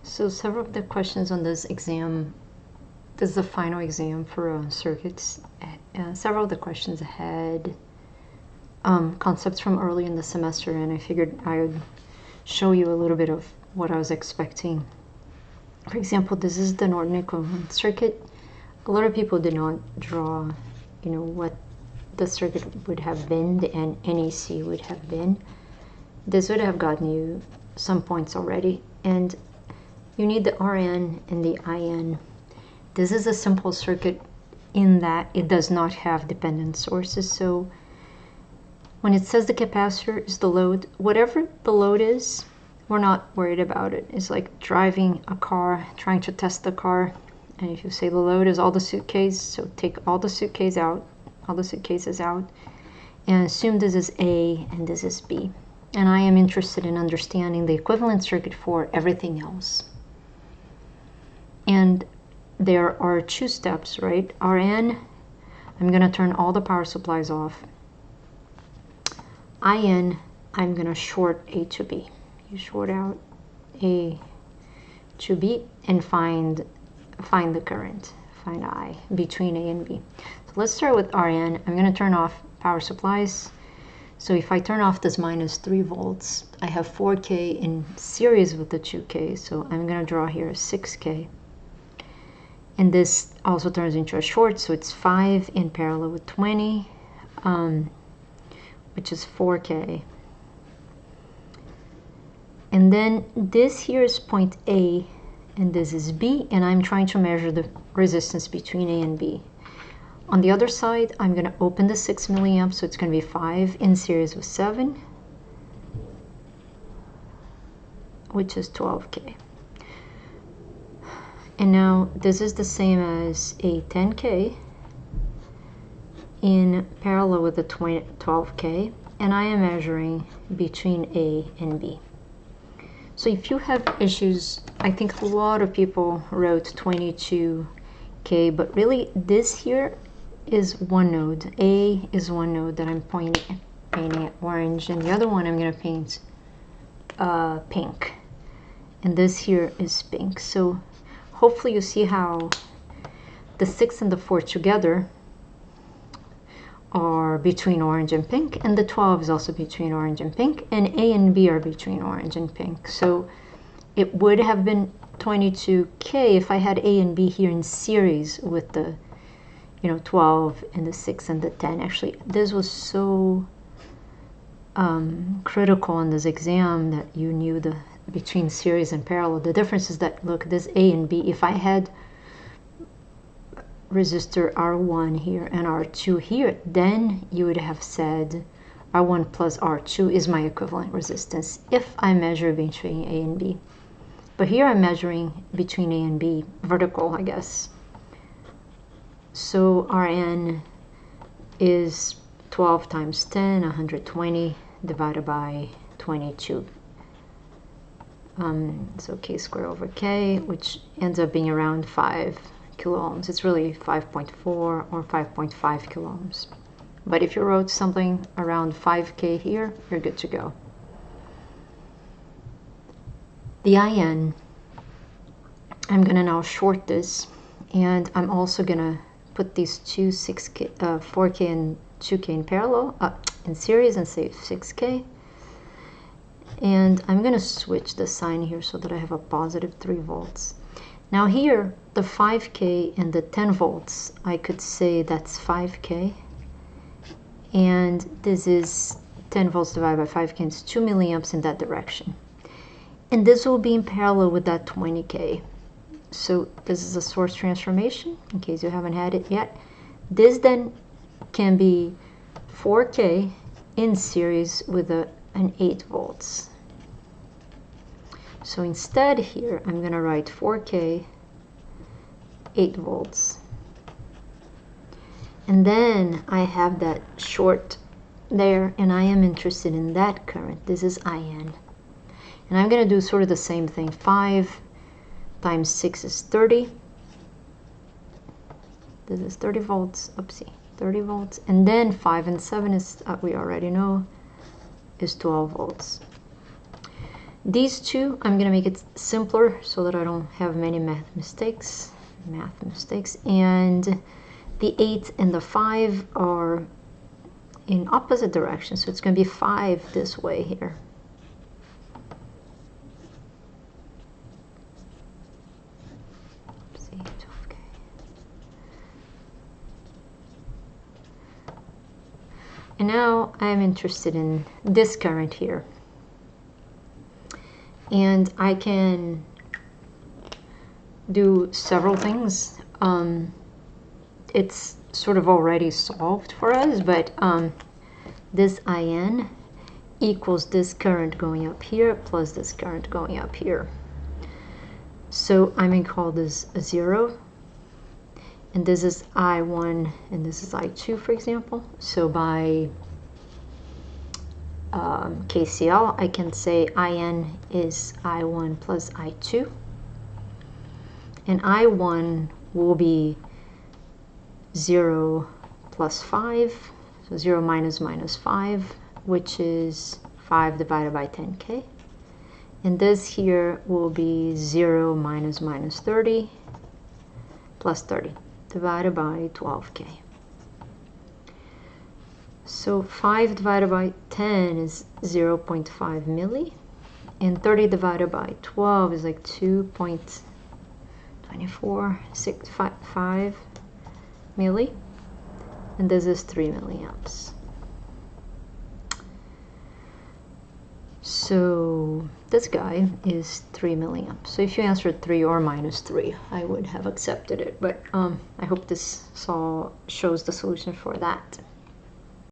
So several of the questions on this exam, this is the final exam for circuits. Several of the questions had concepts from early in the semester, and I figured I would show you a little bit of what I was expecting. For example, this is the Norton equivalent circuit. A lot of people did not draw, what the circuit would have been and NEC would have been. This would have gotten you some points already, and you need the RN and the IN. This is a simple circuit in that it does not have dependent sources. So when it says the capacitor is the load, whatever the load is, we're not worried about it. It's like driving a car, trying to test the car. And if you say the load is all the suitcase, so take all the suitcases out, and assume this is A and this is B. And I am interested in understanding the equivalent circuit for everything else. And there are two steps, right? RN, I'm going to turn all the power supplies off. IN, I'm going to short A to B. You short out A to B and find the current, find I between A and B. So let's start with RN. I'm going to turn off power supplies. So if I turn off this minus 3 volts, I have 4K in series with the 2K. So I'm going to draw here 6K. And this also turns into a short, so it's 5 in parallel with 20, which is 4K. And then this here is point A, and this is B, and I'm trying to measure the resistance between A and B. On the other side, I'm going to open the 6 milliamps, so it's going to be 5 in series with 7, which is 12K. And now this is the same as a 10K in parallel with the 12K, and I am measuring between A and B. So if you have issues, I think a lot of people wrote 22K, but really this here is one node. A is one node that I'm painting orange, and the other one I'm going to paint pink. And this here is pink. So hopefully you see how the 6 and the 4 together are between orange and pink, and the 12 is also between orange and pink, and A and B are between orange and pink. So it would have been 22K if I had A and B here in series with the 12 and the 6 and the 10. Actually, this was so critical in this exam that you knew the between series and parallel. The difference is that, look, this A and B, if I had resistor R1 here and R2 here, then you would have said R1 plus R2 is my equivalent resistance if I measure between A and B. But here I'm measuring between A and B, vertical, I guess. So Rn is 12 times 10, 120, divided by 22. So K squared over K, which ends up being around 5 kilo ohms. It's really 5.4 or 5.5 kilo ohms. But if you wrote something around 5K here, you're good to go. The IN, I'm going to now short this, and I'm also going to put these two 4K and 2K in parallel, in series, and say 6K. And I'm going to switch the sign here so that I have a positive 3 volts. Now here, the 5K and the 10 volts, I could say that's 5K. And this is 10 volts divided by 5K, it's 2 milliamps in that direction. And this will be in parallel with that 20K. So this is a source transformation, in case you haven't had it yet. This then can be 4K in series with an 8 volts. So instead here, I'm going to write 4K, 8 volts. And then I have that short there, and I am interested in that current. This is IN. And I'm going to do sort of the same thing. 5 times 6 is 30. This is 30 volts. Oopsie, 30 volts. And then 5 and 7 is, we already know, is 12 volts. These two, I'm gonna make it simpler so that I don't have many math mistakes. And the 8 and the 5 are in opposite directions, so it's gonna be 5 this way here. And now I'm interested in this current here. And I can do several things. It's sort of already solved for us, but this IN equals this current going up here plus this current going up here. So I'm going to call this a 0. And this is I1 and this is I2, for example. So by KCL, I can say IN is I1 plus I2. And I1 will be 0 plus 5. So 0 minus 5, which is 5 divided by 10k. And this here will be 0 minus 30 plus 30 divided by 12k. So 5 divided by 10 is 0.5 milli, and 30 divided by 12 is like 2.24655 milli, and this is 3 milliamps. So this guy is 3 milliamps. So if you answered 3 or minus 3, I would have accepted it. But I hope this shows the solution for that.